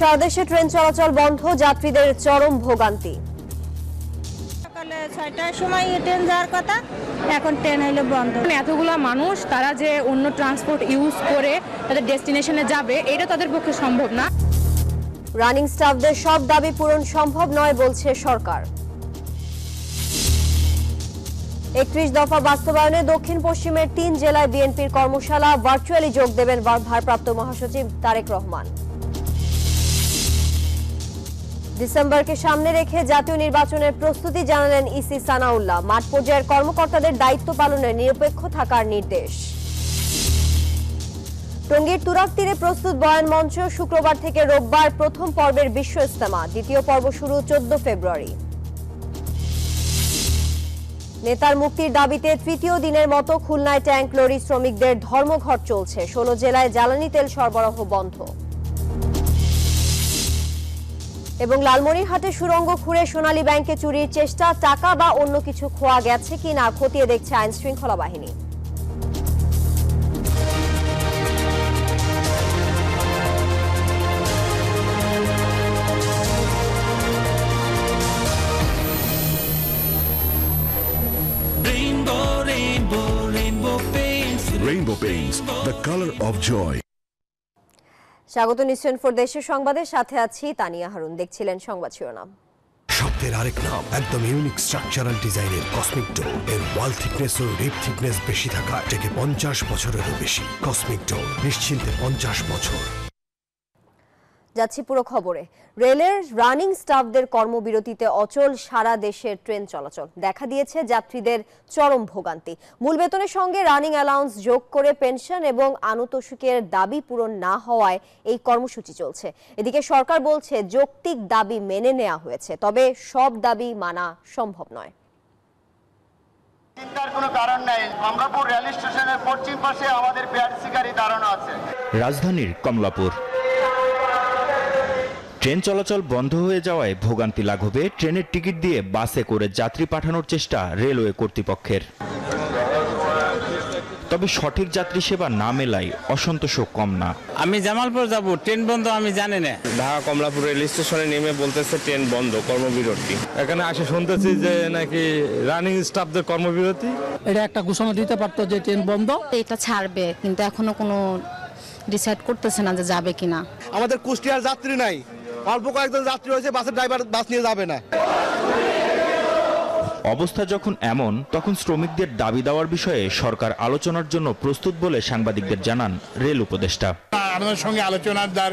সারা দেশে ট্রেন চলাচল বন্ধ, যাত্রীদের চরম ভোগান্তি। সকালে ৬টার সময় ট্রেন যাওয়ার কথা, এখন ট্রেন হইলো বন্ধ। এতগুলো মানুষ তারা যে অন্য ট্রান্সপোর্ট ইউজ করে তাদের ডেস্টিনেশনে যাবে, এটা তাদের পক্ষে সম্ভব না। রানিং স্টাফদের সব দাবি পূরণ সম্ভব নয় বলছে সরকার। ৩১ দফা বাস্তবায়নে দক্ষিণ পশ্চিমের ৩ জেলায় বিএনপির কর্মশালা, ভার্চুয়ালি যোগ দেবেন ভারপ্রাপ্ত মহাসচিব তারেক রহমান। ডিসেম্বরকে সামনে রেখে জাতীয় নির্বাচনের প্রস্তুতি জানালেন ইসি সানাউল্লাহ। মাঠ পর্যায়ের কর্মকর্তাদের দায়িত্ব পালনে নিরপেক্ষ থাকার নির্দেশ। টঙ্গীর তুরাগ তীরে প্রস্তুত বয়ান মঞ্চ, শুক্রবার থেকে রোববার প্রথম পর্বের বিশ্ব ইজতেমা, দ্বিতীয় পর্ব শুরু 14 ফেব্রুয়ারি। নেতার মুক্তির দাবিতে তৃতীয় দিনের মতো খুলনায় ট্যাঙ্ক লরি শ্রমিকদের ধর্মঘট চলছে। 16 জেলায় জ্বালানি তেল সরবরাহ বন্ধ। এবং লালমনিরহাটে সুড়ঙ্গ খুঁড়ে সোনালী ব্যাংকে চুরির চেষ্টা, টাকা বা অন্য কিছু খোয়া গেছে কিনা খতিয়ে দেখছে আইন শৃঙ্খলা বাহিনী। Rainbow Paints, the color of joy. স্বাগত নিশ্চয়ন ফর দেশের সংবাদের সাথে আছি তানিয়া হারুন। দেখছিলেন সংবাদ শিরোনাম। শব্দের আরেক নাম, একদম ইউনিক স্ট্রাকচারাল ডিজাইনের কসমিক ডোর। এর ওয়াল থিকনেস ও রিপ থিকনেস বেশি থাকায় থেকে 50 বছরেরও বেশি। কসমিক ডোর, নিশ্চিন্তে 50 বছর। যাচ্ছি পুরো খবরে। রেলের রানিং স্টাফদের কর্মবিরতিতে অচল সারা দেশের ট্রেন চলাচল, দেখা দিয়েছে যাত্রীদের চরম ভোগান্তি। মূল বেতনের সঙ্গে রানিং অ্যালাউন্স যোগ করে পেনশন এবং আনুতোষিকের দাবি পূরণ না হওয়ায় এই কর্মসূচি চলছে। এদিকে সরকার বলছে যৌক্তিক দাবি মেনে নেওয়া হয়েছে, তবে সব দাবি মানা সম্ভব নয়। চিন্তার কোনো কারণ নাই। কমলাপুর রেল স্টেশনের পশ্চিম পাশে আমাদের পিআরসি গাড়ি দাঁড়ানো আছে। রাজধানীর কমলাপুর ট্রেন চলাচল বন্ধ হয়ে যাওয়ায় ভোগান্তি লাঘবে ট্রেনের টিকিট দিয়ে বাসে করে যাত্রী পাঠানোর চেষ্টা রেলওয়ে কর্তৃপক্ষের। তবে সঠিক যাত্রী সেবা না মেলায় অসন্তোষও কম না। আমি জামালপুর যাব, ট্রেন বন্ধ আমি জানি না। ঢাকা কমলাপুর রেল স্টেশনে নেমে বলতেছে ট্রেন বন্ধ, কর্মবিরতি। এখানে আসে শুনতেছি যে নাকি রানিং স্টাফদের কর্মবিরতি। এটা একটা ঘোষণা দিতে পারতো যে ট্রেন বন্ধ। এটা ছাড়বে, কিন্তু এখনো কোনো ডিসাইড করতেছে না যে যাবে কিনা। আমাদের কুষ্টিয়ার যাত্রী নাই, অল্প কয়েকজন যাত্রী হয়েছে, বাসের ড্রাইভার বাস নিয়ে যাবে না। অবস্থা যখন এমন, তখন শ্রমিকদের দাবি দেওয়ার বিষয়ে সরকার আলোচনার জন্য প্রস্তুত বলে সাংবাদিকদের জানান রেল উপদেষ্টা। আমাদের সঙ্গে আলোচনার দ্বার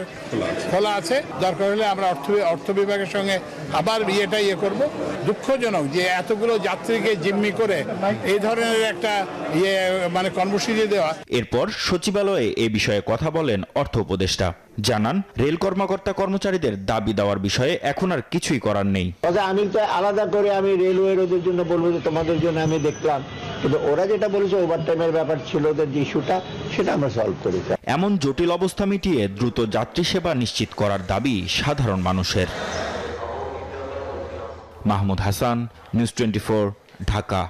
খোলা আছে, দরকার হলে আমরা অর্থ বিভাগের সঙ্গে আবার ইয়ে করব। দুঃখজনক যে এতগুলো যাত্রীকে জিম্মি করে এই ধরনের একটা কর্মসূচি দেওয়া। এরপর সচিবালয়ে এ বিষয়ে কথা বলেন অর্থ উপদেষ্টা, জানান রেল কর্মকর্তা কর্মচারীদের দাবি দেওয়ার বিষয়ে এখন আর কিছুই করার নেই। আমি তো আলাদা করে আমি রেলওয়ের ওদের জন্য বলবো যে তোমাদের জন্য আমি দেখলাম, কিন্তু ওরা যেটা বলেছে ওভারটাইমের ব্যাপার ছিল, ওদের যে ইস্যুটা সেটা আমরা সলভ করেছি। এমন জটিল অবস্থা মিটিয়ে দ্রুত যাত্রী সেবা নিশ্চিত করার দাবি সাধারণ মানুষের। মাহমুদ হাসান, নিউজ 24, ঢাকা।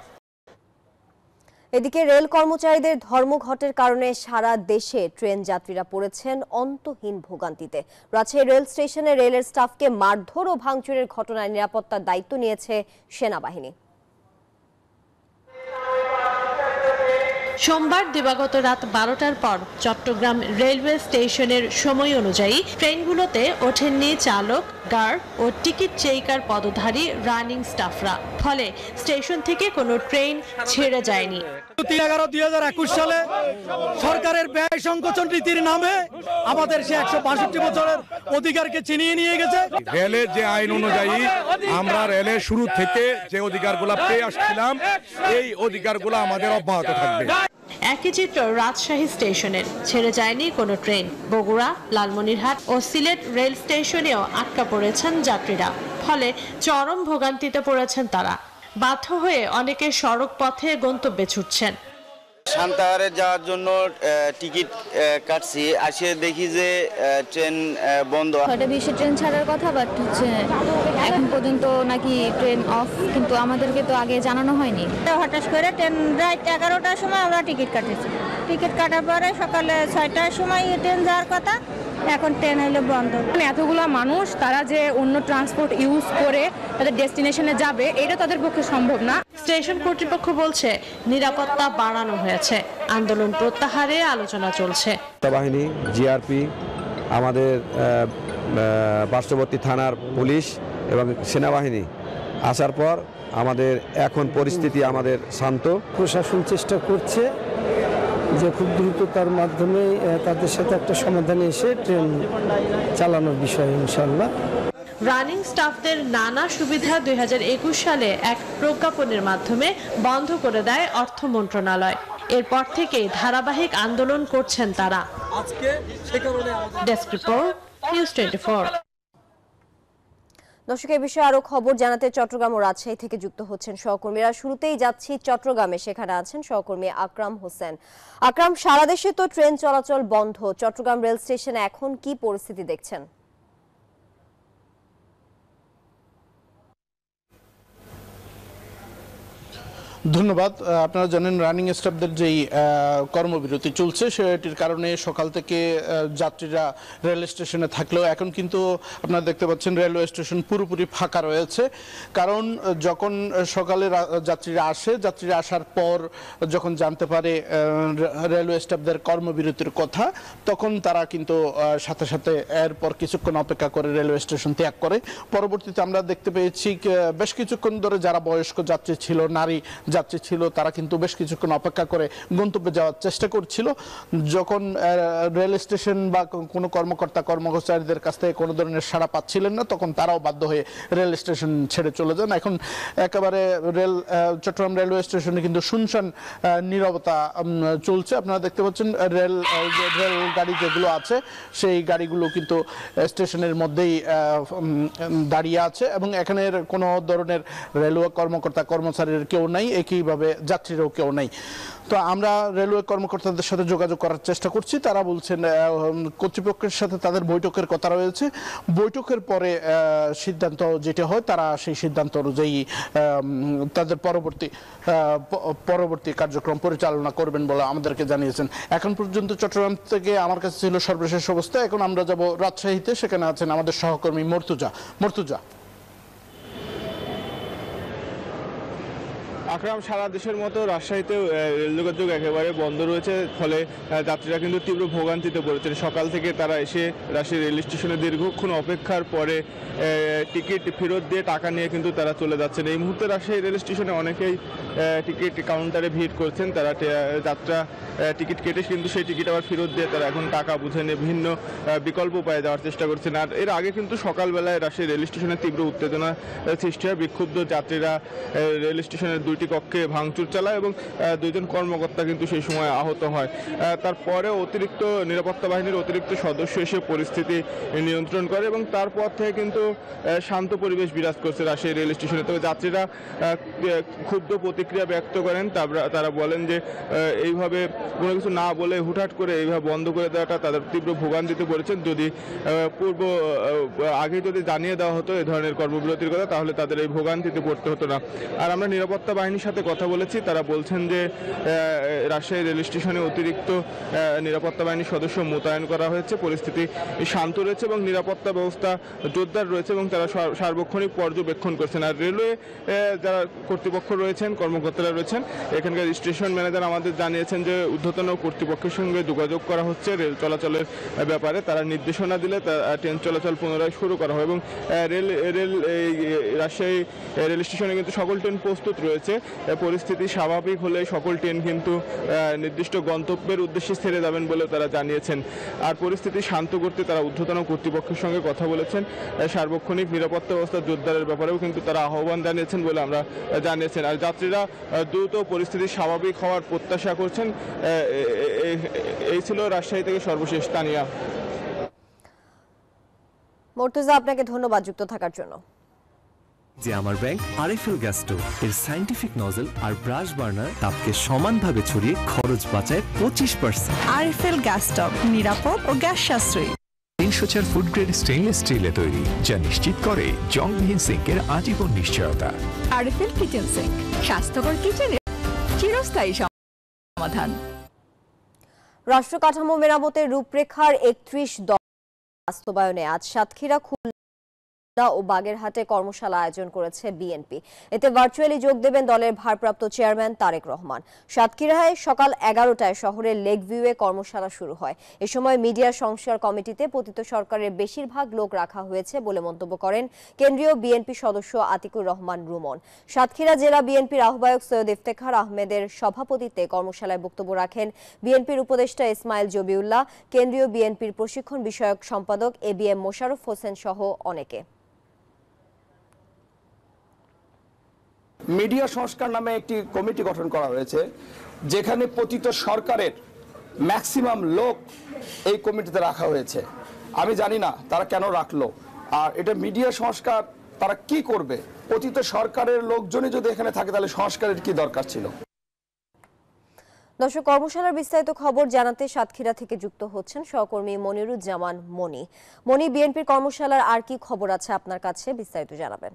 এদিকে রেল কর্মচারীদের ধর্মঘটের কারণে সারা দেশে ট্রেন যাত্রীরা পড়েছেন অন্তহীন ভোগান্তিতে। রাজশাহী রেল স্টেশনে রেলের স্টাফকে মারধর ও ভাঙচুরের ঘটনায় নিরাপত্তার দায়িত্ব নিয়েছে সেনাবাহিনী। সোমবার দিবাগত রাত 12টার পর চট্টগ্রাম রেলওয়ে স্টেশনের সময় অনুযায়ী ট্রেনগুলোতে ওঠেননি চালক, গার্ড ও টিকিট চেকার পদধারী রানিং স্টাফরা। ফলে স্টেশন থেকে কোনো ট্রেন ছেড়ে যায়নি। 3/11/2021 সালে সরকারের ব্যয় সংকোচন নীতির নামে আমাদের সে 162 বছরের অধিকারকে ছিনিয়ে নিয়ে গেছে। রেলের যে আইন অনুযায়ী আমরা রেলের শুরু থেকে যে অধিকারগুলো পেয়ে আসছিলাম, এই অধিকারগুলো আমাদের অব্যাহত থাকবে। একই চিত্র রাজশাহী স্টেশনের, ছেড়ে যায়নি কোনো ট্রেন। বগুড়া, লালমনিরহাট ও সিলেট রেল স্টেশনেও আটকা পড়েছেন যাত্রীরা। ফলে চরম ভোগান্তিতে পড়েছেন তারা। বাধ্য হয়ে অনেকে সড়ক পথে গন্তব্যে ছুটছেন। সান্তাহারে যাওয়ার জন্য টিকিট কাটছি, আসে দেখি যে ট্রেন বন্ধ। 6:20 ট্রেন ছাড়ার কথা, বাট এখন পর্যন্ত নাকি ট্রেন অফ, কিন্তু আমাদেরকে তো আগে জানানো হয়নি। হঠাৎ করে ট্রেন রাত 11টার সময় আমরা টিকিট কাটেছি। টিকিট কাটার পরে সকালে 6টার সময় ট্রেন যাওয়ার কথা, এখন ট্রেন হইলো বন্ধ। এতগুলো মানুষ তারা যে অন্য ট্রান্সপোর্ট ইউজ করে তাদের ডেস্টিনেশনে যাবে এটা তাদের পক্ষে সম্ভব না। স্টেশন কর্তৃপক্ষ বলছে নিরাপত্তা বাড়ানো হয়েছে, আন্দোলন প্রত্যাহারে আলোচনা চলছে। বাহিনী, জিআরপি, আমাদের পার্শ্ববর্তী থানার পুলিশ এবং সেনাবাহিনী আসার পর আমাদের এখন পরিস্থিতি আমাদের শান্ত। প্রশাসন চেষ্টা করছে যে খুব দ্রুততার মাধ্যমে তাদের সাথে একটা সমাধানে এসে ট্রেন চালানোর বিষয় ইনশাআল্লাহ। রানিং স্টাফদের নানা সুবিধা 2021 সালে এক প্রজ্ঞাপনের মাধ্যমে বন্ধ করে দেয় অর্থ মন্ত্রণালয়। এরপর থেকেই ধারাবাহিক আন্দোলন করছেন তারা। Desk report, news 24। দর্শক, এই বিষয়ে আরো খবর জানাতে চট্টগ্রাম ও রাজশাহী থেকে যুক্ত হচ্ছেন সহকর্মীরা। শুরুতেই যাচ্ছি চট্টগ্রামে, সেখানে আছেন সহকর্মী আকরাম হোসেন। আকরাম, সারা দেশে তো ট্রেন চলাচল বন্ধ, চট্টগ্রাম রেল স্টেশনে এখন কি পরিস্থিতি দেখছেন? ধন্যবাদ। আপনারা জানেন রানিং স্টাফদের যেই কর্মবিরতি চলছে সেটির কারণে সকাল থেকে যাত্রীরা রেল স্টেশনে থাকলেও এখন কিন্তু আপনারা দেখতে পাচ্ছেন রেলওয়ে স্টেশন পুরোপুরি ফাঁকা রয়েছে। কারণ যখন সকালে যাত্রীরা আসার পর যখন জানতে পারে রেলওয়ে স্টাফদের কর্মবিরতির কথা, তখন তারা কিন্তু সাথে সাথে এরপর কিছুক্ষণ অপেক্ষা করে রেলওয়ে স্টেশন ত্যাগ করে। পরবর্তীতে আমরা দেখতে পেয়েছি বেশ কিছুক্ষণ ধরে যারা বয়স্ক যাত্রী ছিল, নারী যাত্রী ছিল, তারা কিন্তু বেশ কিছুক্ষণ অপেক্ষা করে গন্তব্যে যাওয়ার চেষ্টা করছিল। যখন রেল স্টেশন বা কোনো কর্মচারীদের কাছ থেকে কোনো ধরনের সাড়া পাচ্ছিলেন না, তখন তারাও বাধ্য হয়ে রেল স্টেশন ছেড়ে চলে যান। এখন একেবারে চট্টগ্রাম রেলওয়ে স্টেশনে কিন্তু শুনশান নীরবতা চলছে। আপনারা দেখতে পাচ্ছেন রেল গাড়ি যেগুলো আছে সেই গাড়িগুলো কিন্তু স্টেশনের মধ্যেই দাঁড়িয়ে আছে এবং এখানের কোনো ধরনের রেলওয়ে কর্মচারীর কেউ নাই, একইভাবে যাত্রীরাও কেউ নাই। তো আমরা রেলওয়ে কর্মকর্তাদের সাথে যোগাযোগ করার চেষ্টা করছি। তারা বলছেন কর্তৃপক্ষের সাথে তাদের বৈঠকের কথা রয়েছে, বৈঠকের পরে সিদ্ধান্ত যেটা হয় তারা সেই সিদ্ধান্ত অনুযায়ী তাদের পরবর্তী কার্যক্রম পরিচালনা করবেন বলে আমাদেরকে জানিয়েছেন। এখন পর্যন্ত চট্টগ্রাম থেকে আমার কাছে ছিল সর্বশেষ অবস্থা। এখন আমরা যাব রাজশাহীতে, সেখানে আছেন আমাদের সহকর্মী মর্তুজা। আকরাম, সারা দেশের মতো রাজশাহীতেও রেল যোগাযোগ একেবারে বন্ধ রয়েছে, ফলে যাত্রীরা কিন্তু তীব্র ভোগান্তিতে পড়েছেন। সকাল থেকে তারা এসে রাজশাহী রেল স্টেশনে দীর্ঘক্ষণ অপেক্ষার পরে টিকিট ফেরত দিয়ে টাকা নিয়ে কিন্তু তারা চলে যাচ্ছেন। এই মুহূর্তে রাজশাহী রেল স্টেশনে অনেকেই টিকিট কাউন্টারে ভিড় করছেন। তারা টিকিট কেটে কিন্তু সেই টিকিট আবার ফেরত দিয়ে তারা এখন টাকা বুঝে নিয়ে ভিন্ন বিকল্প উপায়ে যাওয়ার চেষ্টা করছেন। আর এর আগে কিন্তু সকালবেলায় রাজশাহী রেল স্টেশনে তীব্র উত্তেজনা সৃষ্টি হয়। বিক্ষুব্ধ যাত্রীরা রেল স্টেশনের দুইটি কক্ষে ভাঙচুর চালায় এবং দুইজন কর্মকর্তা কিন্তু সেই সময় আহত হয়। তারপরে অতিরিক্ত নিরাপত্তা বাহিনীর অতিরিক্ত সদস্য এসে পরিস্থিতি নিয়ন্ত্রণ করে এবং তারপর থেকে কিন্তু শান্ত পরিবেশ বিরাজ করছে রাজশাহী রেল স্টেশনে। তবে যাত্রীরা ক্ষুব্ধ প্রতিক্রিয়া ব্যক্ত করেন। তারা বলেন যে এইভাবে কোনো কিছু না বলে হুটহাট করে এইভাবে বন্ধ করে দেওয়াটা তাদের তীব্র ভোগান্তিতে পড়েছেন। যদি আগে যদি জানিয়ে দেওয়া হতো এই ধরনের কর্মবিরতির কথা, তাহলে তাদের এই ভোগান্তিতে পড়তে হতো না। আর আমরা নিরাপত্তা বাহিনীর সাথে কথা বলেছি, তারা বলছেন যে রাজশাহী রেল স্টেশনে অতিরিক্ত নিরাপত্তা বাহিনীর সদস্য মোতায়েন করা হয়েছে, পরিস্থিতি শান্ত রয়েছে এবং নিরাপত্তা ব্যবস্থা জোরদার রয়েছে এবং তারা সার্বক্ষণিক পর্যবেক্ষণ করছেন। আর রেলওয়ে যারা কর্তৃপক্ষ রয়েছেন, কর্মকর্তারা রয়েছেন, এখানকার স্টেশন ম্যানেজার আমাদের জানিয়েছেন যে ঊর্ধ্বতন কর্তৃপক্ষের সঙ্গে যোগাযোগ করা হচ্ছে রেল চলাচলের ব্যাপারে। তারা নির্দেশনা দিলে ট্রেন চলাচল পুনরায় শুরু করা হয় এবং রাজশাহী রেল স্টেশনে কিন্তু সকল ট্রেন প্রস্তুত রয়েছে। পরিস্থিতি স্বাভাবিক হলে সকল ট্রেন কিন্তু নির্দিষ্ট গন্তব্যের উদ্দেশ্যে ছেড়ে যাবেন বলে তারা জানিয়েছেন। আর পরিস্থিতি শান্ত করতে তারা ঊর্ধ্বতন কর্তৃপক্ষের সঙ্গে কথা বলেছেন। সার্বক্ষণিক নিরাপত্তা ব্যবস্থা জোরদারের ব্যাপারেও কিন্তু তারা আহ্বান জানিয়েছেন বলে আমরা জানিয়েছেন। আর যাত্রীরা দ্রুত পরিস্থিতি স্বাভাবিক হওয়ার প্রত্যাশা করছেন। এই ছিল রাজশাহী থেকে সর্বশেষ তানিয়া। মর্তুজা, আপনাকে ধন্যবাদ যুক্ত থাকার জন্য। যে আমার ব্যাংক আরএফএল গ্যাস স্টোভ এর সায়েন্টিফিক নজল আর ব্রাশ বার্নার তাপকে সমানভাবে ছড়িয়ে খরচ বাঁচায় 25%। আরএফএল গ্যাস স্টোভ নিরাপদ ও গ্যাস সাশ্রয়ী। 304 ফুড গ্রেড স্টেইনলেস স্টিলে তৈরি, যা নিশ্চিত করে জংবিহীন সিঙ্কের আজীবন নিশ্চয়তা। আরএফএল কিচেন সিঙ্ক, স্বাস্থ্যকর কিচেনের চিরস্থায়ী সমাধান। রাষ্ট্র কাঠামো মেরামতের রূপরেখার 31 বাস্তবায়নে আজ সাতক্ষীরা, খুলনা ও বাগেরহাটে কর্মশালা আয়োজন করেছে বিএনপি। এতে ভার্চুয়ালি যোগ দেবেন দলের ভারপ্রাপ্ত চেয়ারম্যান তারেক রহমান। সাতক্ষীরায় সকাল 11টায় শহরের লেক ভিউয়ে কর্মশালা শুরু হয়। এ সময় মিডিয়া সংস্কার কমিটিতে পতিত সরকারের বেশিরভাগ লোক রাখা হয়েছে বলে মন্তব্য করেন কেন্দ্রীয় বিএনপি সদস্য আতিকুর রহমান রুমন। সাতক্ষীরা জেলা বিএনপির আহ্বায়ক সৈয়দ ইফতেখার আহমেদের সভাপতিত্বে কর্মশালায় বক্তব্য রাখেন বিএনপির উপদেষ্টা ইসমাইল জবিউল্লাহ, কেন্দ্রীয় বিএনপির প্রশিক্ষণ বিষয়ক সম্পাদক এবিএম মোশাররফ হোসেন সহ অনেকে। মিডিয়া সংস্কার নামে একটি কমিটি গঠন করা হয়েছে, যেখানে পতিত সরকারের ম্যাক্সিমাম লোক এই কমিটিতে রাখা হয়েছে। আমি জানি না তারা কেন রাখলো, আর এটা মিডিয়া সংস্কার তারা কি করবে? পতিত সরকারের লোকজনই যদি এখানে থাকে তাহলে সংস্কারের কি দরকার ছিল? দর্শক, কর্মশালার বিস্তারিত খবর জানাতে সাতক্ষীরা থেকে যুক্ত হচ্ছেন সহকর্মী মনিরুজ্জামান মনি। বিএনপির কর্মশালার আর কি খবর আছে আপনার কাছে, বিস্তারিত জানাবেন।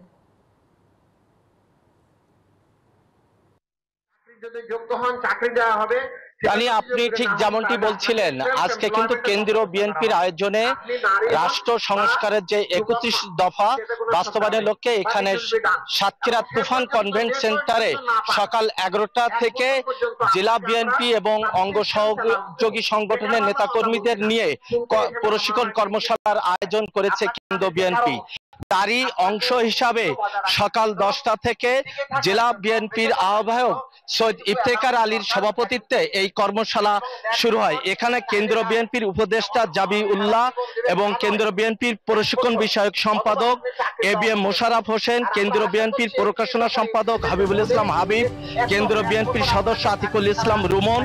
আপনি ঠিক যেমনটি বলছিলেন, আজকে কিন্তু কেন্দ্রীয় বিএনপির আয়োজনে রাষ্ট্র সংস্কারের যে 31 দফা বাস্তবায়নের লক্ষ্যে এখানে সাতক্ষীরা তুফান কনভেন্ট সেন্টারে সকাল 11টা থেকে জেলা বিএনপি এবং অঙ্গ সহযোগী সংগঠনের নেতাকর্মীদের নিয়ে প্রশিক্ষণ কর্মশালার আয়োজন করেছে কেন্দ্রীয় বিএনপি। তারই অংশ হিসাবে সকাল 10টা থেকে জেলা বিএনপির আহ্বায়ক সৈয়দ ইফতেখার আলীর সভাপতিত্বে এই কর্মশালা শুরু হয়। এখানে কেন্দ্রীয় বিএনপির উপদেষ্টা জাবিউল্লাহ এবং কেন্দ্রীয় বিএনপির প্রশিক্ষণ বিষয়ক সম্পাদক এবিএম মোশাররফ হোসেন, কেন্দ্রীয় বিএনপির প্রকাশনা সম্পাদক হাবিবুল ইসলাম হাবিব, কেন্দ্রীয় বিএনপির সদস্য আতিকুল ইসলাম রুমন,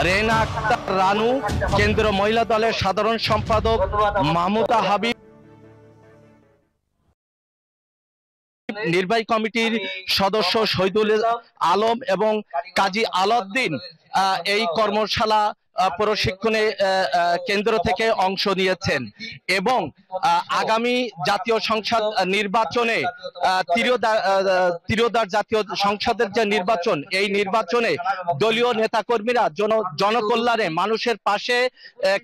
রেনা আক্তার রানু, কেন্দ্রীয় মহিলা দলের সাধারণ সম্পাদক মাহমুদা হাবিব, নির্বাহী কমিটির সদস্য শহীদুল আলম এবং কাজী আলাউদ্দিন এই কর্মশালা প্রশিক্ষণে কেন্দ্র থেকে অংশ নিয়েছেন এবং আগামী জাতীয় সংসদ নির্বাচনে ত্রিয়োদশ জাতীয় সংসদের যে নির্বাচন, এই নির্বাচনে দলীয় নেতাকর্মীরা জনকল্যাণে মানুষের পাশে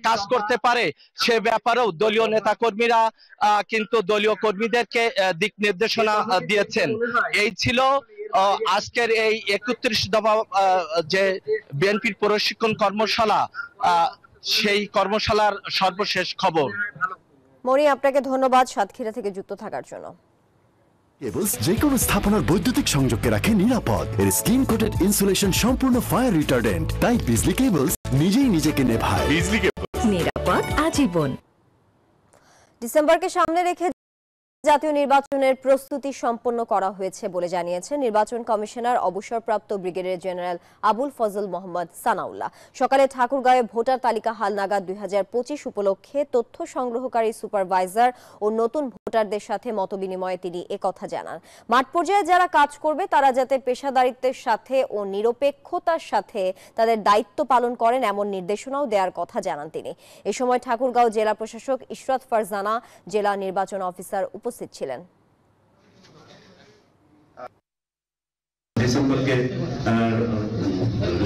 কাজ করতে পারে সে ব্যাপারেও দলীয় নেতাকর্মীরা কিন্তু দলীয় কর্মীদেরকে দিক নির্দেশনা দিয়েছেন। এই ছিল আজকের এই 31 দফা যে বিএনপির প্রশিক্ষণ কর্মশালা, সেই কর্মশালার সর্বশেষ খবর। মনি, আপনাকে ধন্যবাদ সাতক্ষীরা থেকে যুক্ত থাকার জন্য। কেবলস যে কোনো স্থাপনার বৈদ্যুতিক সংযোগকে রাখে নিরাপদ। এর স্ক্রিন কোটেড ইনসুলেশন সম্পূর্ণ ফায়ার রিটার্ডেন্ট, তাই বিজলি কেবলস নিজেই নিজেকে নেভায়। বিজলি কেবলস, নিরাপদ আজীবন। ডিসেম্বরকে সামনে রেখে জাতীয় নির্বাচনের প্রস্তুতি সম্পন্ন করা হয়েছে বলে জানিয়েছেন নির্বাচন কমিশনার অবসরপ্রাপ্ত ব্রিগেডিয়ার জেনারেল আবুল ফজল মোহাম্মদ সানাউল্লাহ। সকালে ঠাকুরগাঁওয়ে ভোটার তালিকা হালনাগাদ 2025 উপলক্ষে তথ্য সংগ্রহকারী সুপারভাইজার ও নতুন ভোটারদের সাথে মতবিনিময়ে তিনি একথা জানান। মাঠ পর্যায়ে যারা কাজ করবে তারা যাতে পেশাদারিত্বের সাথে ও নিরপেক্ষতার সাথে তাদের দায়িত্ব পালন করেন এমন নির্দেশনাও দেওয়ার কথা জানান তিনি। এ সময় ঠাকুরগাঁও জেলা প্রশাসক ইশরাত ফারজানা, জেলা নির্বাচন অফিসার উপস্থিত ছিলেন। ডিসেম্বরকে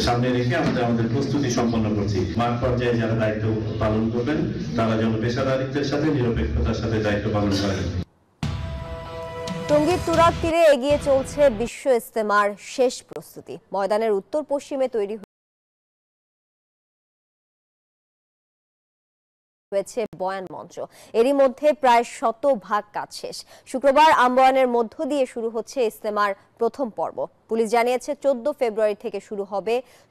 সামনে রেখে আমাদের প্রস্তুতি সম্পন্ন করছি। মাঠ পর্যায়ে যারা দায়িত্ব পালন করবেন তারা যেন পেশাদারিত্বের সাথে নিরপেক্ষতার সাথে দায়িত্ব পালন করেন। টঙ্গীর তুরাগ তীরে এগিয়ে চলছে বিশ্ব ইজতেমার শেষ প্রস্তুতি। ময়দানের উত্তর পশ্চিমে তৈরি হয়েছে বয়ান মঞ্চ। এরই মধ্যে প্রায় 100% কাজ শেষ। শুক্রবার আমবয়ানের মধ্য দিয়ে শুরু হচ্ছে ইজতেমার প্রথম পর্ব। পুলিশ জানিয়েছে 14 ফেব্রুয়ারি থেকে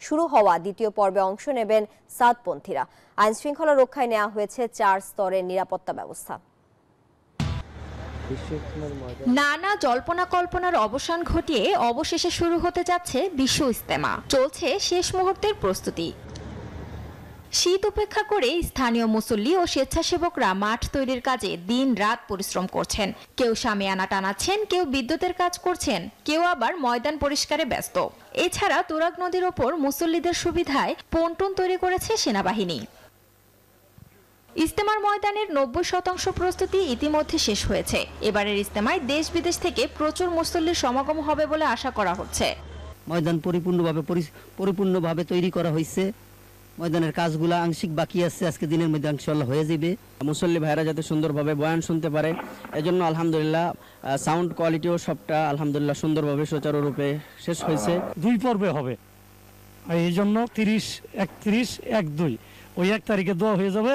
শুরু হওয়া দ্বিতীয় পর্বে অংশ নেবেন সাদপন্থীরা। আইন শৃঙ্খলা রক্ষায় নেওয়া হয়েছে 4 স্তরের নিরাপত্তা ব্যবস্থা। নানা জল্পনা কল্পনার অবসান ঘটিয়ে অবশেষে শুরু হতে যাচ্ছে বিশ্ব ইজতেমা। চলছে শেষ মুহূর্তের প্রস্তুতি। শীত উপেক্ষা করে স্থানীয় মুসল্লি ও স্বেচ্ছাসেবকরা মাঠ তৈরির কাজে দিন রাত পরিশ্রম করছেন। কেউ শামিয়ানা টানাচ্ছেন, কেউ বিদ্যুতের কাজ করছেন, কেউ আবার ময়দান পরিষ্কারে ব্যস্ত। এছাড়া তুরাগ নদীর ওপর মুসল্লিদের সুবিধায় পন্টন তৈরি করেছে সেনাবাহিনী। ইজতেমার ময়দানের 90% প্রস্তুতি ইতিমধ্যে শেষ হয়েছে। এবারের ইজতেমায় দেশ বিদেশ থেকে প্রচুর মুসল্লির সমাগম হবে বলে আশা করা হচ্ছে। ময়দান পরিপূর্ণভাবে তৈরি করা হয়েছে ময়দানের কাজগুলো আংশিক বাকি আছে, আজকে দিনের মধ্যে ইনশাআল্লাহ হয়ে যাবে। মুসল্লি ভাইরা যাতে সুন্দরভাবে বয়ান শুনতে পারে এজন্য আলহামদুলিল্লাহ সাউন্ড কোয়ালিটিও সবটা আলহামদুলিল্লাহ সুন্দরভাবে সুচারুরূপে শেষ হয়েছে। 2 পর্বে হবে, এই জন্য 30, 31, 1, 2 ওই 1 তারিখে দোয়া হয়ে যাবে,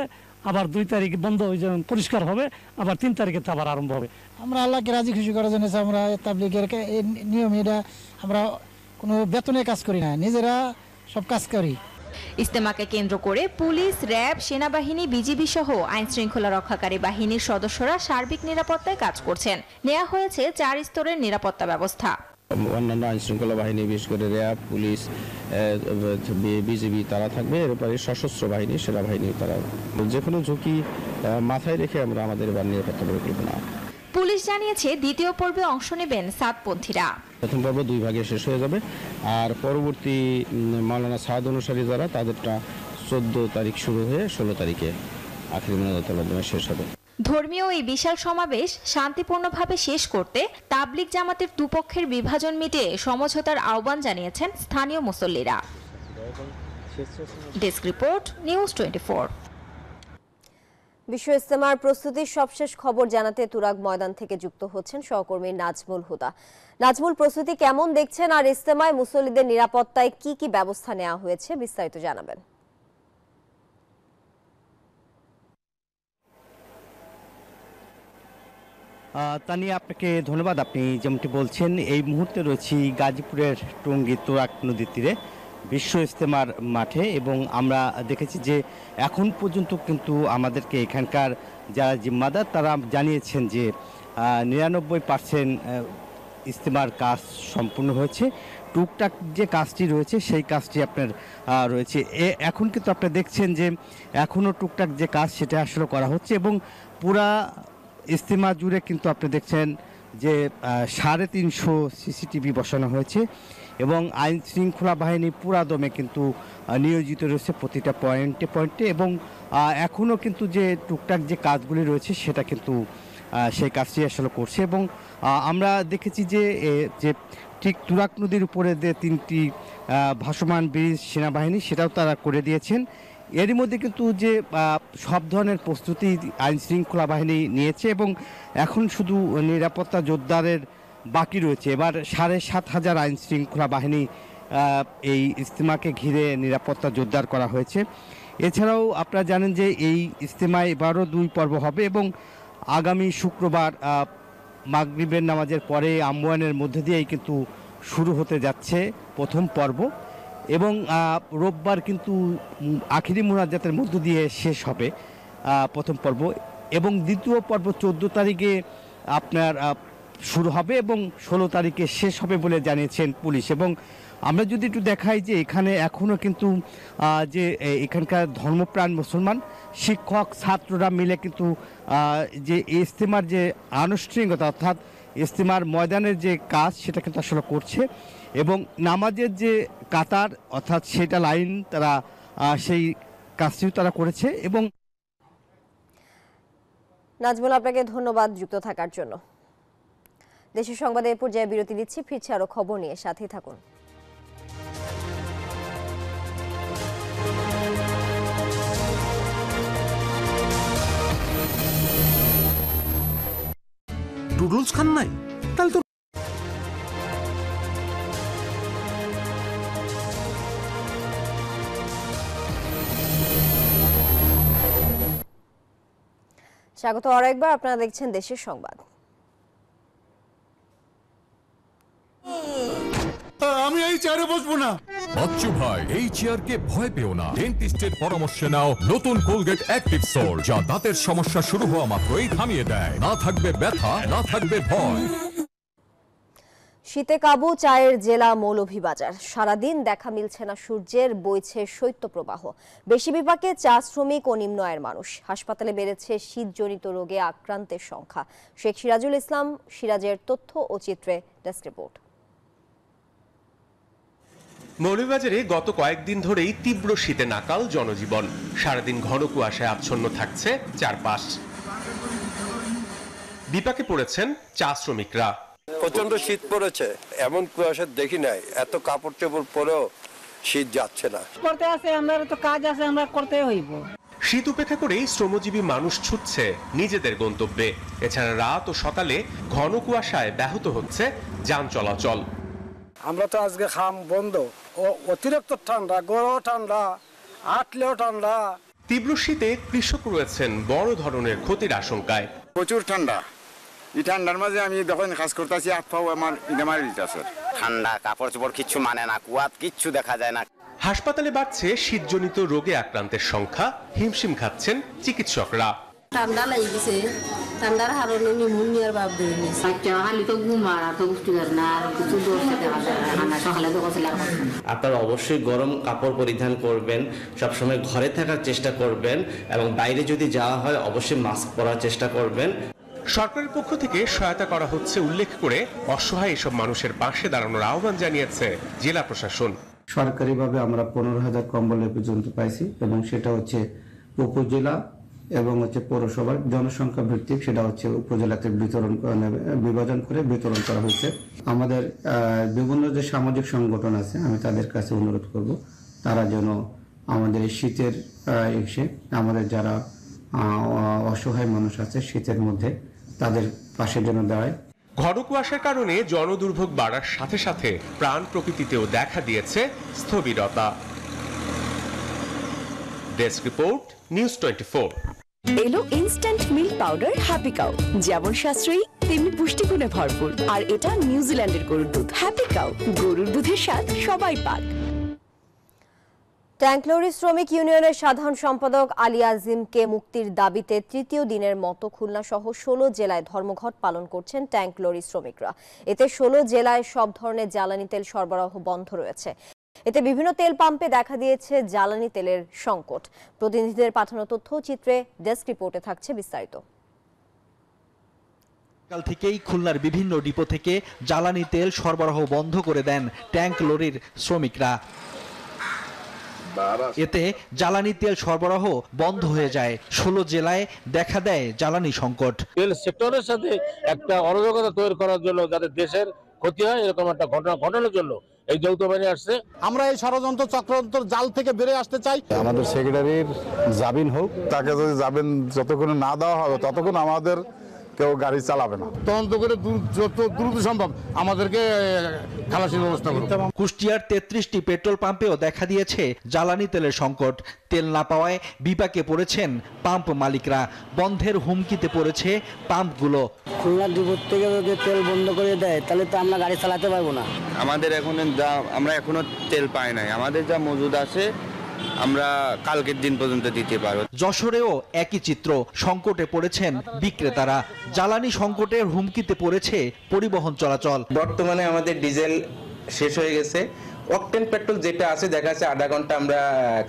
আবার 2 তারিখে বন্ধ হয়ে যাবে, পরিষ্কার হবে, আবার 3 তারিখে আবার আরম্ভ হবে। আমরা আল্লাহকে রাজি খুশি করার জন্য আমরা তাবলীগের নিয়ম, এটা আমরা কোনো বেতনে কাজ করি না, নিজেরা সব কাজ করি। ইজতেমাকে কেন্দ্র করে পুলিশ, র্যাব, সেনাবাহিনী, বিজিবি সহ আইন শৃঙ্খলা রক্ষাকারী বাহিনীর সদস্যরা সার্বিক নিরাপত্তায় কাজ করছেন। নেওয়া হয়েছে 4 স্তরের নিরাপত্তা ব্যবস্থা। অন্যান্য আইন শৃঙ্খলা বাহিনী, বিশেষ করে র্যাব, পুলিশ, বিজিবি তারা থাকবে, এরপরে সশস্ত্র বাহিনী, সেনাবাহিনী তারা, যে কোনো ঝুঁকি মাথায় রেখে আমরা আমাদের নিরাপত্তা পরিকল্পনা। পুলিশ জানিয়েছে দ্বিতীয় পর্বে অংশ নেবেন সাতপন্থীরা। প্রথম পর্ব 2 ভাগে শেষ হয়ে যাবে, আর পরবর্তী মাওলানা সাদ অনুসারী যারা তাদেরটা 14 তারিখ শুরু হয়ে 16 তারিখে আখিরি মোনাজাতের মাধ্যমে শেষ হবে। ধর্মীয় এই বিশাল সমাবেশ শান্তিপূর্ণভাবে শেষ করতে তাবলিগ জামাতের দুপক্ষের বিভাজন মিটিয়ে সমঝোতার আহ্বান জানিয়েছেন স্থানীয় মুসল্লিরা। Desk report, news 24। বিশ্ব ইজতেমার প্রস্তুতির সবশেষ খবর জানাতে তুরাগ ময়দান থেকে যুক্ত হচ্ছেন সহকর্মী নাজমুল হুদা। নাজমুল, প্রস্তুতি কেমন দেখছেন আর ইজতেমায় মুসল্লিদের নিরাপত্তায় কি কি ব্যবস্থা নেওয়া হয়েছে বিস্তারিত জানাবেন। তানিয়া, আপনাকে ধন্যবাদ। আপনি যেমনটি বলছেন, এই মুহূর্তে রয়েছি গাজীপুরের টঙ্গী তুরাগ নদীর তীরে বিশ্ব ইজতেমার মাঠে, এবং আমরা দেখেছি যে এখন পর্যন্ত কিন্তু আমাদেরকে এখানকার যারা জিম্মাদার তারা জানিয়েছেন যে 99% ইজতেমার কাজ সম্পূর্ণ হয়েছে। টুকটাক যে কাজটি রয়েছে সেই কাজটি আপনার রয়েছে। এখন কিন্তু আপনারা দেখছেন যে এখনও টুকটাক যে কাজ সেটা আসলে করা হচ্ছে, এবং পুরা ইজতেমা জুড়ে কিন্তু আপনি দেখছেন যে 350 সিসিটিভি বসানো হয়েছে, এবং আইন শৃঙ্খলা বাহিনী পুরা দমে কিন্তু নিয়োজিত রয়েছে প্রতিটা পয়েন্টে পয়েন্টে, এবং এখনও কিন্তু যে টুকটাক যে কাজগুলি রয়েছে সেটা কিন্তু সেই কাজটি আসলে করছে। এবং আমরা দেখেছি যে ঠিক তুরাগ নদীর উপরে যে 3টি ভাসমান ব্রিজ সেনাবাহিনী সেটাও তারা করে দিয়েছেন। এরই মধ্যে কিন্তু যে সব ধরনের প্রস্তুতি আইন শৃঙ্খলা বাহিনী নিয়েছে, এবং এখন শুধু নিরাপত্তা জোরদারের বাকি রয়েছে। এবার 7,500 আইন শৃঙ্খলা বাহিনী এই ইজতেমাকে ঘিরে নিরাপত্তা জোরদার করা হয়েছে। এছাড়াও আপনারা জানেন যে এই ইজতেমায় এবারও 2 পর্ব হবে, এবং আগামী শুক্রবার মাগরিবের নামাজের পরে আমওয়ানের মধ্যে দিয়েই কিন্তু শুরু হতে যাচ্ছে প্রথম পর্ব, এবং রোববার কিন্তু আখিরি মোনাজাতের মধ্য দিয়ে শেষ হবে প্রথম পর্ব, এবং দ্বিতীয় পর্ব 14 তারিখে আপনার শুরু হবে এবং 16 তারিখে শেষ হবে বলে জানিয়েছেন পুলিশ। এবং আমরা যদি একটু দেখাই যে এখানে এখনও কিন্তু যে এখানকার ধর্মপ্রাণ মুসলমান, শিক্ষক, ছাত্ররা মিলে কিন্তু যে ইজতেমার যে আনুষ্ঠানিকতা অর্থাৎ ইজতেমার ময়দানের যে কাজ সেটা কিন্তু আসলে করছে, এবং নামাজের যে কাতার অর্থাৎ সেটা লাইন তারা সেই কাজটিও তারা করেছে। এবং নাজমুল, আপনাকে ধন্যবাদ যুক্ত থাকার জন্য। দেশের সংবাদে এ পর্যায়ে বিরতি দিচ্ছি, ফিরছে আরো খবর নিয়ে, সাথেই থাকুন। নুডলস খান নাই? তাহলে তো স্বাগত আরেকবার, আপনারা দেখছেন দেশের সংবাদ। আমি এই চেয়ারে বসবো না। বাচ্চু ভাই, এই চেয়ারকে ভয় পেও না। ডেন্টিস্টের পরামর্শে নাও নতুন কোলগেট অ্যাক্টিভ সোল, যা দাঁতের সমস্যা শুরু হওয়া মাত্রই থামিয়ে দেয়। না থাকবে ব্যথা, না থাকবে ভয়। শীতে কাবু চায়ের জেলা মৌলভীবাজার। সারাদিন দেখা মিলছে না সূর্যের, বইছে শৈত্যপ্রবাহ। বেশি বিপাকে চা শ্রমিক ও নিম্ন আয়ের মানুষ। হাসপাতালে বেড়েছে শীতজনিত রোগে আক্রান্তের সংখ্যা। শেখ সিরাজুল ইসলাম সিরাজের তথ্য ও চিত্রে ডেস্ক রিপোর্ট। মৌলভীবাজারে গত কয়েকদিন ধরেই তীব্র শীতে নাকাল জনজীবন। সারাদিন ঘন কুয়াশায় আচ্ছন্ন থাকছে চারপাশ। বিপাকে পড়েছেন চা শ্রমিকরা। প্রচন্ড শীত পড়েছে, এমন কুয়াশা দেখি নাই। এত কাপড় চোপড় পরেও শীত যাচ্ছে না। করতে আছে আমরা তো কাজ আছে আমরা করতে হইব। শীত উপেক্ষা করেই শ্রমজীবী মানুষ ছুটছে নিজেদের গন্তব্যে। এছাড়া রাত ও সকালে ঘন কুয়াশায় ব্যাহত হচ্ছে যান চলাচল। আমরা তো আজকে খাম বন্ধ, অতিরিক্ত ঠান্ডা, গরম ঠান্ডা, আটলেও ঠান্ডা। তীব্র শীতে কৃষক রয়েছেন বড় ধরনের ক্ষতির আশঙ্কায়। প্রচুর ঠান্ডা, এই ঠান্ডার মাঝে আমি যখন কাজ করতেছি হাত পাও আমার ইনামারি দিতেছে। ঠান্ডা, কাপড় চোপড় কিচ্ছু মানে না, কুয়াত কিচ্ছু দেখা যায় না। হাসপাতালে বাড়ছে শীতজনিত রোগে আক্রান্তের সংখ্যা, হিমশিম খাচ্ছেন চিকিৎসকরা। ঠান্ডা লাগিছে, ঠান্ডার কারণে নিউমোনিয়ার ভাব ধরে নিয়েছে। বাচ্চা খালি তো ঘুমার আর তো পুষ্টিকর না, আর কিছু দোষ দেখা যায় না, সকালে তো কছিল। আপনারা অবশ্যই গরম কাপড় পরিধান করবেন, সবসময় ঘরে থাকার চেষ্টা করবেন এবং বাইরে যদি যাওয়া হয় অবশ্যই মাস্ক পরার চেষ্টা করবেন। সরকারের পক্ষ থেকে সহায়তা করা হচ্ছে উল্লেখ করে অসহায় এসব মানুষের পাশে দাঁড়ানোর আহ্বান জানিয়েছে জেলা প্রশাসন। সরকারিভাবে আমরা 15,000 কম্বল পর্যন্ত পাইছি এবং সেটা হচ্ছে উপজেলা এবং হচ্ছে পৌরসভার জনসংখ্যা ভিত্তিক, সেটা হচ্ছে উপজেলাতে বিভাজন করে বিতরণ করা হয়েছে। আমাদের বিভিন্ন যে সামাজিক সংগঠন আছে আমি তাদের কাছে অনুরোধ করব তারা যেন আমাদের এই শীতের এসে আমাদের যারা অসহায় মানুষ আছে শীতের মধ্যে তাদের পাশে যেন দাঁড়ায়। ঘন কুয়াশার কারণে জনদুর্ভোগ বাড়ার সাথে সাথে প্রাণ প্রকৃতিতেও দেখা দিয়েছে স্থবিরতা। Desk report, news 24। এলো instant milk powder happy cow, যেমন সাশ্রয়ী তেমনি পুষ্টিগুণে ভরপুর। আর এটা নিউজিল্যান্ডের গরুর দুধ। হ্যাপি কাউ, গরুর দুধের স্বাদ সবাই পাক। ট্যাঙ্ক লরি শ্রমিক ইউনিয়নের সাধারণ সম্পাদক আলী আজিমকে মুক্তির দাবিতে তৃতীয় দিনের মতো খুলনা সহ 16 জেলায় ধর্মঘট পালন করছেন ট্যাঙ্ক লরি শ্রমিকরা। এতে 16 জেলায় সব ধরনের জ্বালানি তেল সরবরাহ বন্ধ রয়েছে। এতে বিভিন্ন তেল পাম্পে দেখা দিয়েছে জ্বালানি তেলের সংকট। প্রতিনিধিদের পাঠানো তথ্যচিত্রে ডেস্ক রিপোর্টে থাকছে বিস্তারিত। কাল থেকেই খুলনার বিভিন্ন ডিপো থেকে জ্বালানি তেল সরবরাহ বন্ধ করে দেন ট্যাঙ্ক লরির শ্রমিকরা। এতে জ্বালানি তেল সরবরাহ বন্ধ হয়ে যায়। 16 জেলায় দেখা দেয় জ্বালানি সংকট। তেল সেক্টরের সাথে একটা অরাজকতা তৈরি করার জন্য, যাতে দেশের ক্ষতি হয় এরকম একটা ঘটনা ঘটানোর জন্য এই যৌথ বাহিনী আসছে। আমরা এই ষড়যন্ত্র চক্রান্ত জাল থেকে বেরিয়ে আসতে চাই। আমাদের সেক্রেটারির জামিন হোক, তাকে যদি জামিন যতক্ষণ না দেওয়া হবে ততক্ষণ আমাদের কেউ গাড়ি চালাবে না। তদন্ত করে যত দ্রুত সম্ভব আমাদেরকে খালাসির ব্যবস্থা করতে হবে। কুষ্টিয়ার 33টি পেট্রোল পাম্পেও দেখা দিয়েছে জ্বালানি তেলের সংকট। তেল না পাওয়ায় বিপাকে পড়েছেন পাম্প মালিকরা। বন্ধের হুমকিতে পড়েছে পাম্পগুলো। খুলনা ডিপো থেকে যদি তেল বন্ধ করে দেয় তাহলে তো আমরা গাড়ি চালাতে পারবো না। আমাদের আমরা এখনো তেল পাই নাই, আমাদের যা মজুদ আছে আমরা কালকের দিন পর্যন্ত দিতে পারবো। যশোরেও একই চিত্র, সংকটে পড়েছেন বিক্রেতারা। জ্বালানি সংকটের হুমকিতে পড়েছে পরিবহন চলাচল। বর্তমানে আমাদের ডিজেল শেষ হয়ে গেছে, অকটেন পেট্রোল যেটা আছে দেখা যাচ্ছে আধা ঘন্টা আমরা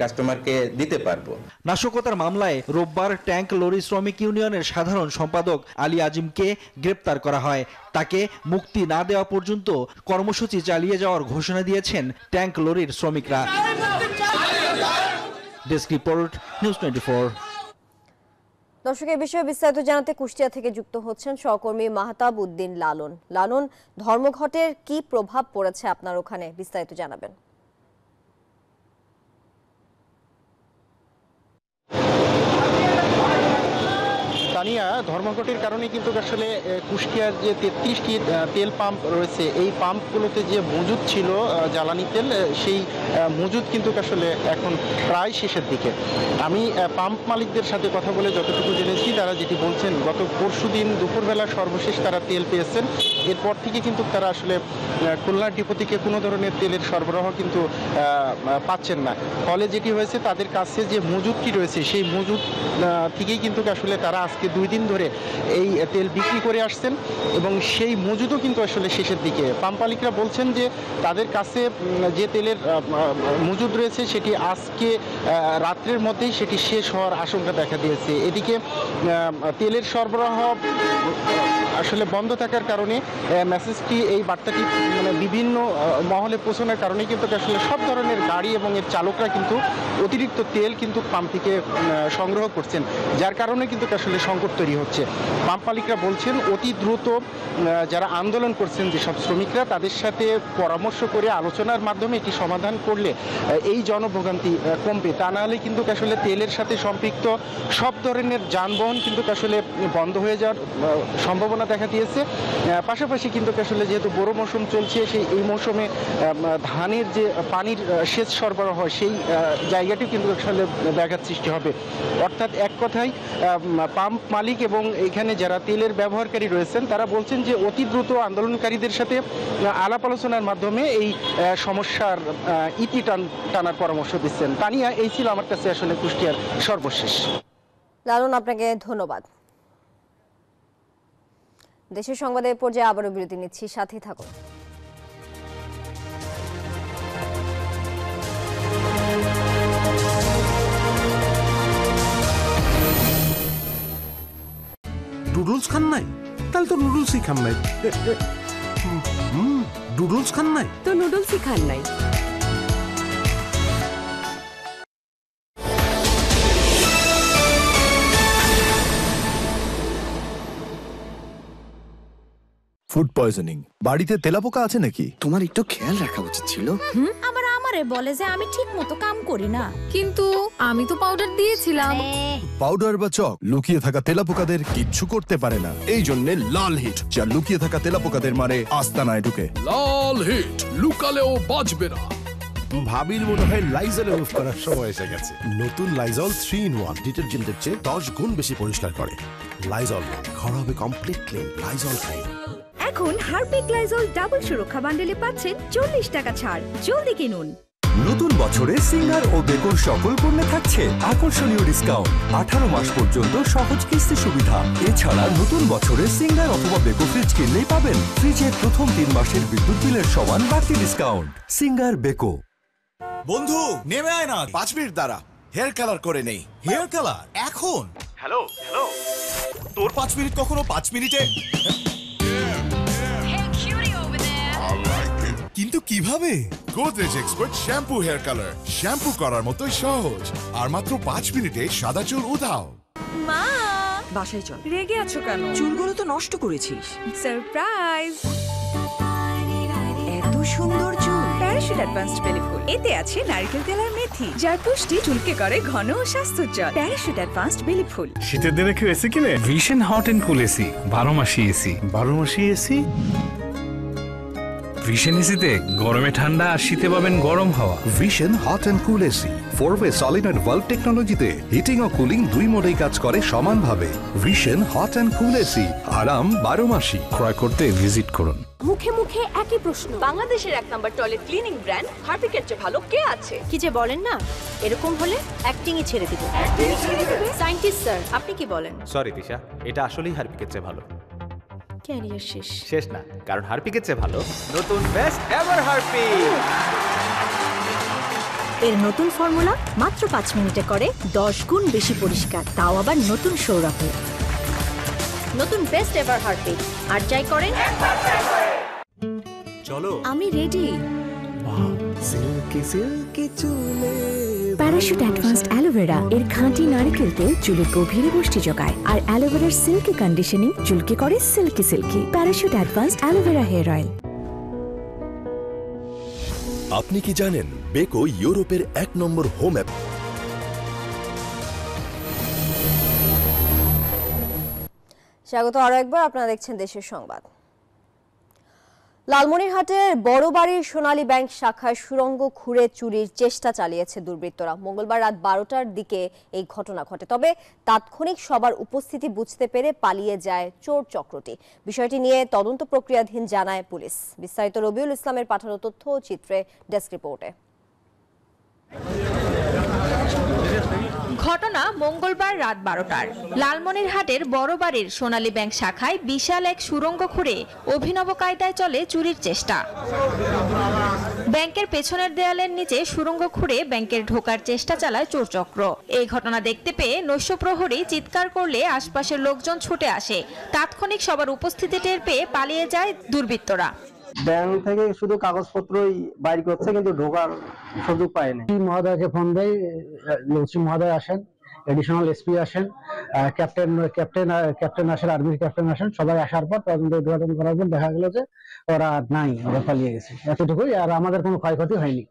কাস্টমারকে দিতে পারবো। নাশকতার মামলায় রোববার ট্যাঙ্ক লরি শ্রমিক ইউনিয়নের সাধারণ সম্পাদক আলী আজিমকে গ্রেপ্তার করা হয়। তাকে মুক্তি না দেওয়া পর্যন্ত কর্মসূচি চালিয়ে যাওয়ার ঘোষণা দিয়েছেন ট্যাঙ্ক লরির শ্রমিকরা। Desk report, news 24। দর্শক, এই বিষয়ে বিস্তারিত জানাতে কুষ্টিয়া থেকে যুক্ত হচ্ছেন সহকর্মী মাহতাব উদ্দিন লালন। লালন, ধর্মঘটের কি প্রভাব পড়েছে আপনার ওখানে, বিস্তারিত জানাবেন। তানিয়া, ধর্মঘটের কারণে কিন্তু আসলে কুষ্টিয়ার যে 33টি তেল পাম্প রয়েছে এই পাম্পগুলোতে যে মজুদ ছিল জ্বালানি তেল, সেই মজুদ কিন্তু আসলে এখন প্রায় শেষের দিকে। আমি পাম্প মালিকদের সাথে কথা বলে যতটুকু জেনেছি তারা যেটি বলছেন, গত পরশুদিন দুপুরবেলা সর্বশেষ তারা তেল পেয়েছেন। এরপর থেকে কিন্তু তারা আসলে খুলনা ডিপো থেকে কোনো ধরনের তেলের সরবরাহ কিন্তু পাচ্ছেন না। ফলে যেটি হয়েছে, তাদের কাছে যে মজুদটি রয়েছে সেই মজুদ থেকেই কিন্তু আসলে তারা আজকে 2 দিন ধরে এই তেল বিক্রি করে আসছেন এবং সেই মজুদও কিন্তু আসলে শেষের দিকে। পাম্প মালিকরা বলছেন যে তাদের কাছে যে তেলের মজুদ রয়েছে সেটি আজকে রাত্রের মধ্যেই সেটি শেষ হওয়ার আশঙ্কা দেখা দিয়েছে। এদিকে তেলের সরবরাহ আসলে বন্ধ থাকার কারণে মেসেজটি, এই বার্তাটি বিভিন্ন মহলে পৌঁছানোর কারণে কিন্তু আসলে সব ধরনের গাড়ি এবং এর চালকরা কিন্তু অতিরিক্ত তেল কিন্তু পাম্প থেকে সংগ্রহ করছেন, যার কারণে কিন্তু আসলে সংকট তৈরি হচ্ছে। পাম্প মালিকরা বলছেন অতি দ্রুত যারা আন্দোলন করছেন যেসব শ্রমিকরা তাদের সাথে পরামর্শ করে আলোচনার মাধ্যমে এটি সমাধান করলে এই জনভোগান্তি কমবে। তা না হলে কিন্তু আসলে তেলের সাথে সম্পৃক্ত সব ধরনের যানবাহন কিন্তু আসলে বন্ধ হয়ে যাওয়ার সম্ভাবনা দেখা দিয়েছে। পাশাপাশি কিন্তু আসলে যেহেতু বড় মৌসুম চলছে, এই মৌসুমে ধানের যে পানির সেচ সরবরাহ হয় সেই জায়গাটি কিন্তু আসলে ব্যাঘাত সৃষ্টি হবে। অর্থাৎ এক কথায় পাম্প মালিক এবং এখানে যারা তেলের ব্যবহারকারী রয়েছেন তারা বলছেন যে অতি দ্রুত আন্দোলনকারীদের সাথে আলাপ আলোচনার মাধ্যমে এই সমস্যার ইতি টানার পরামর্শ দিচ্ছেন। তানিয়া, এই ছিল আমার কাছে আসলে কুষ্টিয়ার সর্বশেষ। লালন, আপনাকে ধন্যবাদ। দেশের সংবাদের পর্যায়ে আবারও বিরতি নিচ্ছি, সাথে থাকুন। নুডলস খান নাই? তাহলে তো নুডলসই খান নাই। নুডলস খান নাই তো নুডলসই খান নাই। ফুড পয়জনিং, বাড়িতে তেলাপোকা আছে নাকি? তোমার একটু খেয়াল রাখা উচিত ছিল। আবার আমারে বলে যে আমি ঠিক মতো কাম করি না, কিন্তু আমি তো পাউডার দিয়েছিলাম। পাউডার বা চক লুকিয়ে থাকা তেলাপোকাদের কিচ্ছু করতে পারে না। এই জন্য লাল হিট, যা লুকিয়ে থাকা তেলাপোকাদের মারে আস্তানায় ঢুকে। লাল হিট, লুকালেও বাঁচবে না। ভাবির মনে হয় লাইজলে অফ করার সময় এসে গেছে। নতুন লাইজল 3-in-1 ডিটারজেন্টের চেয়ে 10 গুণ বেশি পরিষ্কার করে। লাইজল, ঘর হবে কমপ্লিট ক্লিন। Lizol clean. এখন হারপিক লাইজল ডাবল সুরক্ষা বান্ডেলে পাচ্ছেন 40 টাকা ছাড়। জলদি কিনুন। নতুন বছরে সিঙ্গার ও বেকোর সকল পণ্যে থাকছে আকর্ষণীয় ডিসকাউন্ট। 18 মাস পর্যন্ত সহজ কিস্তি সুবিধা। এছাড়া নতুন বছরে সিঙ্গার অথবা বেকো ফ্রিজ কিনলেই পাবেন ফ্রিজের প্রথম 3 মাসের বিদ্যুৎ বিলের সমান বাড়তি ডিসকাউন্ট। Singer Beko. বন্ধু নেমে আয় না, 5 মিনিট দাঁড়া, হেয়ার কালার করে নেই। হেয়ার কালার এখন? হ্যালো হ্যালো, তোর 5 মিনিট কখনো 5 মিনিটে? কিন্তু কিভাবে? Godrej expert shampoo hair colour, shampoo করার মতোই সহজ, আর মাত্র 5 মিনিটে সাদা চুল উধাও। মা, বাসায় চল। রেগে আছো কেন? চুলগুলো তো নষ্ট করেছিস। সারপ্রাইজ! এত সুন্দর চুল। প্যারাশুট অ্যাডভান্সড বেলি ফুল, এতে আছে নারকেল তেল আর মেথি, যার পুষ্টি চুলকে করে ঘন ও স্বাস্থ্যোজ্জ্বল। প্যারাশুট অ্যাডভান্সড বেলি ফুল। শীতের দিনে কেউ এসি কিনে? Vision hot and cool AC, 12 মাসি এসি। 12 মাসি এসি? ভিশন এসিতে গরমে ঠান্ডা আর শীতে পাবেন গরম হাওয়া। Vision hot and cool AC 4-way solenoid valve টেকনোলজিতে হিটিং ও কুলিং দুই মোডেই কাজ করে সমানভাবে। Vision hot and cool AC, আরাম 12 মাসি। ক্রয় করতে ভিজিট করুন। মুখে মুখে একই প্রশ্ন। বাংলাদেশের 1 নম্বর টয়লেট ক্লিনিং ব্র্যান্ড হারপিকের চেয়ে ভালো কে আছে? কি যে বলেন না, এরকম হলে অ্যাক্টিংই ছেড়ে দিব। সায়েন্টিস্ট স্যার, আপনি কি বলেন? সরি তিশা, এটা আসলেই হারপিকের চেয়ে ভালো। ক্যারিয়ার শেষ না, কারণ হারপিকের চেয়ে ভালো নতুন বেস্ট এভার হারপিক। এর নতুন ফর্মুলা মাত্র 5 মিনিটে করে 10 গুণ বেশি পরিষ্কার, তাও আবার নতুন সৌরভে। নতুন বেস্ট এভার হারপিক, আর যাই করেন। চলো, আমি রেডি। সিল্কি সিল্কি চুলে প্যারাশুট অ্যাডভান্সড অ্যালোভেরা, এর খাঁটি নারকেল তেল চুলের গভীরে পুষ্টি যোগায়, আর অ্যালোভেরার সিল্কি কন্ডিশনিং চুলকে করে silky silky. Parachute advanced aloe vera hair oil. আপনি কি জানেন বেকো ইউরোপের 1 নম্বর হোম অ্যাপ? স্বাগত আরো একবার, আপনারা দেখছেন দেশের সংবাদ। লালমনিরহাটের বড় বাড়ির সোনালী ব্যাংক শাখায় সুড়ঙ্গ খুঁড়ে চুরির চেষ্টা চালিয়েছে দুর্বৃত্তরা। মঙ্গলবার রাত 12টার দিকে এই ঘটনা ঘটে, তবে তাৎক্ষণিক সবার উপস্থিতি বুঝতে পেরে পালিয়ে যায় চোর চক্রটি। বিষয়টি নিয়ে তদন্ত প্রক্রিয়াধীন জানায় পুলিশ। বিস্তারিত রবিউল ইসলামের পাঠানো তথ্য ও চিত্রে ডেস্ক রিপোর্টে। ঘটনা মঙ্গলবার রাত 12টার। লালমনিরহাটের বড় বাড়ির সোনালী ব্যাংক শাখায় বিশাল এক সুড়ঙ্গ খুঁড়ে অভিনব কায়দায় চলে চুরির চেষ্টা। ব্যাংকের পেছনের দেয়ালের নিচে সুড়ঙ্গ খুঁড়ে ব্যাংকের ঢোকার চেষ্টা চালায় চোরচক্র। এই ঘটনা দেখতে পেয়ে নৈশ প্রহরী চিৎকার করলে আশপাশের লোকজন ছুটে আসে। তাৎক্ষণিক সবার উপস্থিতি টের পেয়ে পালিয়ে যায় দুর্বৃত্তরা। ব্যাংক থেকে শুধু কাগজপত্রই বাইর করছে, কিন্তু ঢোকার সুযোগ পায়নি। মহোদয়কে ফোন দেয়, মহোদয় আসেন, এডিশনাল এসপি আসেন, ক্যাপ্টেন আসেন, আর্মির ক্যাপ্টেন আসেন, সবাই আসার পর তদন্ত উদ্ঘাটন করার পর দেখা গেল যে ওরা নাই, ওরা পালিয়ে গেছে, এতটুকুই। আর আমাদের কোনো ক্ষয়ক্ষতি হয়নি।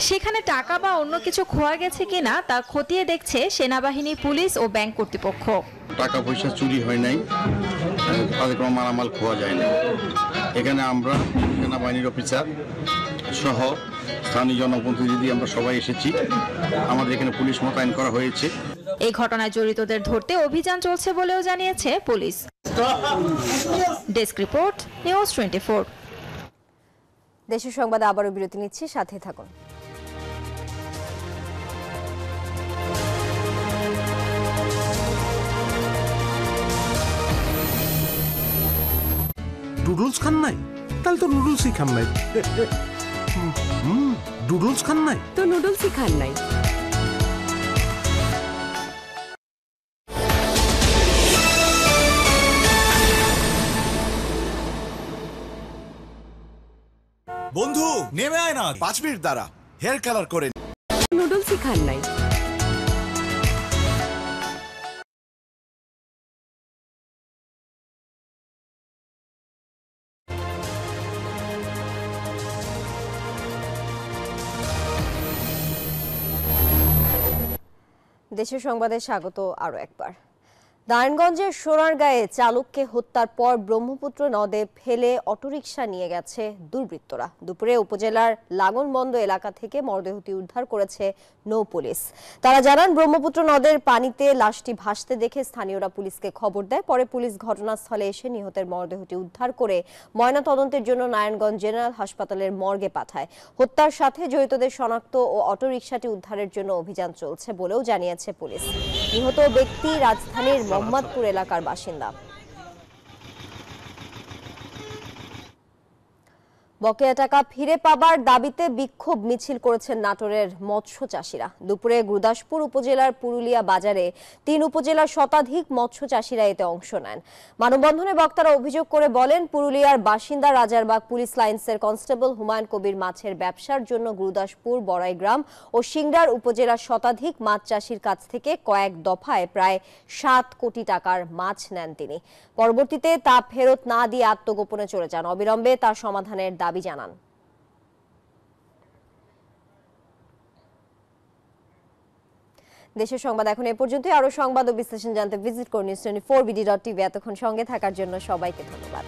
সেখানে টাকা বা অন্য কিছু খোয়া গেছে কিনা তা খতিয়ে দেখছে সেনাবাহিনী, পুলিশ ও ব্যাংক কর্তৃপক্ষ। টাকা পয়সা চুরি হয় নাই, তাদের কোনো মালামাল খোয়া যায় না। এখানে আমরা সেনাবাহিনীর অফিসার সহ স্থানীয় জনপ্রতিনিধি আমরা সবাই এসেছি। আমাদের এখানে পুলিশ মোতায়েন করা হয়েছে। এই ঘটনায় জড়িতদের ধরতে অভিযান চলছে বলেও জানিয়েছে পুলিশ। Desk report, news 24। দেশের সংবাদে আবারও বিরতি নিচ্ছি, সাথে থাকুন। নুডলস খান নাই? তাহলে তো নুডলসই খান নাই। নুডলস খান নাই তো নুডলসই খান নাই। বন্ধু নেমে আয় না, 5 মিনিট দাঁড়া, হেয়ার কালার করে। নুডলসই খান নাই। দেশের সংবাদে স্বাগত আরো একবার। নারায়ণগঞ্জের সোনারগাঁয়ে চালককে হত্যার পর ব্রহ্মপুত্র নদে ফেলে অটোরিকশা নিয়ে গেছে দুর্বৃত্তরা। দুপুরে উপজেলার লাগনবন্দ এলাকা থেকে মরদেহটি উদ্ধার করেছে নৌ পুলিশ। তারা জানান, ব্রহ্মপুত্র নদের পানিতে লাশটি ভাসতে দেখে স্থানীয়রা পুলিশকে খবর দেয়। পরে পুলিশ ঘটনাস্থলে এসে নিহতের মরদেহটি উদ্ধার করে ময়নাতদন্তের জন্য নারায়ণগঞ্জ জেনারেল হাসপাতালের মর্গে পাঠায়। হত্যার সাথে জড়িতদের শনাক্ত ও অটোরিকশাটি উদ্ধারের জন্য অভিযান চলছে বলেও জানিয়েছে পুলিশ। নিহত ব্যক্তি রাজধানীর মোহাম্মদপুর এলাকার বাসিন্দা। বকেয়া টাকা ফিরে পাবার দাবিতে বিক্ষোভ মিছিল করেছেন নাটোরের মৎস্য চাষিরা। দুপুরে গুরদাসপুর উপজেলার পুরুলিয়া বাজারে 3 উপজেলার শতাধিক মৎস্য চাষিরা এতে অংশ নেন। মানববন্ধনে বক্তারা অভিযোগ করে বলেন, পুরুলিয়ার বাসিন্দা রাজারবাগ পুলিশ লাইন্সের কনস্টেবল হুমায়ুন কবির মাছের ব্যবসার জন্য গুরদাসপুর, বড়াইগ্রাম ও সিংড়ার উপজেলার শতাধিক মাছ চাষির কাছ থেকে কয়েক দফায় প্রায় 7 কোটি টাকার মাছ নেন তিনি। পরবর্তীতে তা ফেরত না দিয়ে আত্মগোপনে চলে যান। অবিলম্বে তার সমাধানের দাবি জানান। দেশের সংবাদ এখন এ পর্যন্তই। আরো সংবাদ ও বিশ্লেষণ জানতে ভিজিট করুন news24bd.tv। এতক্ষণ সঙ্গে থাকার জন্য সবাইকে ধন্যবাদ।